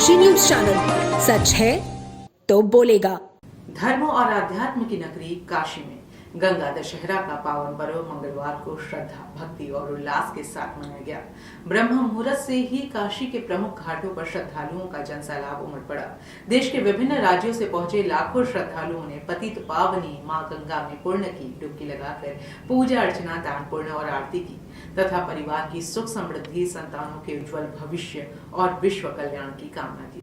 Kashi news channel, सच है तो बोलेगा। धर्म और आध्यात्म की नगरी काशी में गंगा दशहरा का पावन पर्व मंगलवार को श्रद्धा, भक्ति और उल्लास के साथ मनाया गया। ब्रह्म मुहूर्त से ही काशी के प्रमुख घाटों पर श्रद्धालुओं का जनसैलाब उमड़ पड़ा। देश के विभिन्न राज्यों से पहुंचे लाखों श्रद्धालुओं ने पतित पावनी मां गंगा में पुण्य की डुबकी लगाकर पूजा अर्चना, दान पुण्य और आरती की तथा परिवार की सुख समृद्धि, संतानों के उज्जवल भविष्य और विश्व कल्याण की कामना की।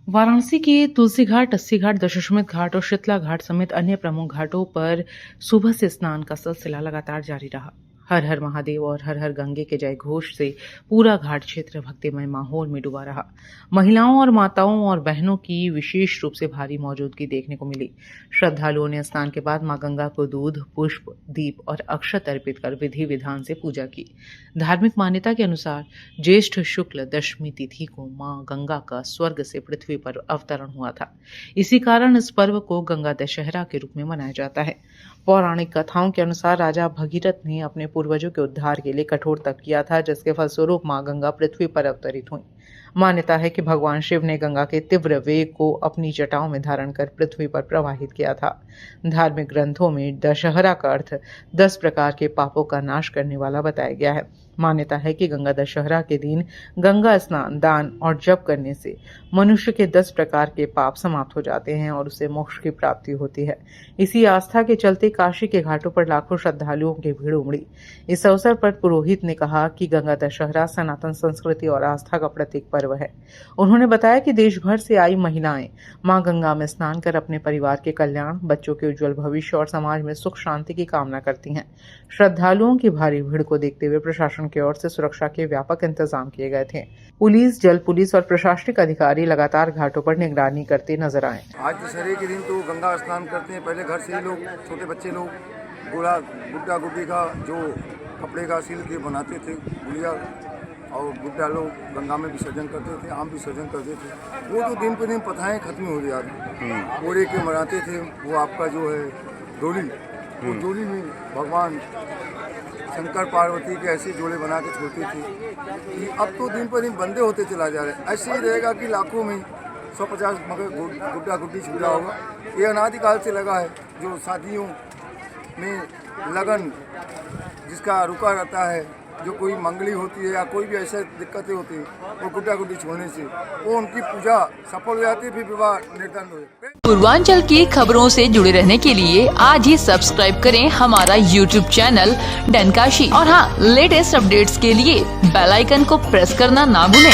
वाराणसी के तुलसी घाट, अस्सी घाट, दशाश्वमेध घाट और शीतला घाट समेत अन्य प्रमुख घाटों पर सुबह से स्नान का सिलसिला लगातार जारी रहा। हर हर महादेव और हर हर गंगे के जय घोष से पूरा घाट क्षेत्र भक्तिमय माहौल में डूबा रहा। महिलाओं और माताओं और बहनों की विशेष रूप से भारी मौजूदगी देखने को मिली। श्रद्धालुओं ने स्नान के बाद मां गंगा को दूध, पुष्प, दीप और अक्षत अर्पित कर विधि विधान से पूजा की। धार्मिक मान्यता के अनुसार ज्येष्ठ शुक्ल दशमी तिथि को मां गंगा का स्वर्ग से पृथ्वी पर अवतरण हुआ था। इसी कारण इस पर्व को गंगा दशहरा के रूप में मनाया जाता है। पौराणिक कथाओं के अनुसार राजा भगीरथ ने अपने पूर्वजों के उद्धार के लिए कठोर तप किया था, जिसके फलस्वरूप मां गंगा पृथ्वी पर अवतरित हुई। मान्यता है कि भगवान शिव ने गंगा के तीव्र वेग को अपनी जटाओं में धारण कर पृथ्वी पर प्रवाहित किया था। धार्मिक ग्रंथों में दशहरा का अर्थ 10 प्रकार के पापों का नाश करने वाला बताया गया है। मान्यता है कि गंगा दशहरा के दिन गंगा स्नान, दान और जप करने से मनुष्य के 10 प्रकार के पाप समाप्त हो जाते हैं और उसे मोक्ष की प्राप्ति होती है। इसी आस्था के चलते काशी के घाटों पर लाखों श्रद्धालुओं की भीड़ उमड़ी। इस अवसर पर पुरोहित ने कहा कि गंगा दशहरा सनातन संस्कृति और आस्था का प्रतीक पर्व है। उन्होंने बताया कि देश भर से आई महिलाएं मां गंगा में स्नान कर अपने परिवार के कल्याण, बच्चों के उज्जवल भविष्य और समाज में सुख शांति की कामना करती हैं। श्रद्धालुओं की भारी भीड़ को देखते हुए प्रशासन की ओर से सुरक्षा के व्यापक इंतजाम किए गए थे। पुलिस, जल पुलिस और प्रशासनिक अधिकारी लगातार घाटों पर निगरानी करते नजर आए। आज दशहरे के दिन तो गंगा स्नान करते हैं। पहले घर से ही लोग, छोटे बच्चे लोग गुड्डा गुड्डी का जो कपड़े का सिल के बनाते थे गुड़िया और गुड्डा लोग गंगा में विसर्जन करते थे, आम विसर्जन करते थे। वो तो दिन पर दिन प्रथाएं खत्म हो जा रही। ओढ़े के मनाते थे। वो आपका जो है डोली, वो डोली में भगवान शंकर पार्वती के ऐसे जोड़े बना के छोड़ते थे कि अब तो दिन पर दिन बंदे होते चला जा रहे हैं। ऐसे ही रहेगा कि लाखों में 150 मगर गुड्डा गुड्डी छूटा होगा। ये अनादिकाल से लगा है। जो शादियों में लगन जिसका रुका रहता है, जो कोई मंगली होती है या कोई भी ऐसे दिक्कतें होती है, वो गुड्डा गुड्डी छोड़ने से वो उनकी पूजा सफल हो जाती है, फिर विवाह निर्धन हो जाता है। पूर्वांचल की खबरों से जुड़े रहने के लिए आज ही सब्सक्राइब करें हमारा YouTube चैनल डनकाशी और हाँ, लेटेस्ट अपडेट्स के लिए बेल आइकन को प्रेस करना ना भूलें।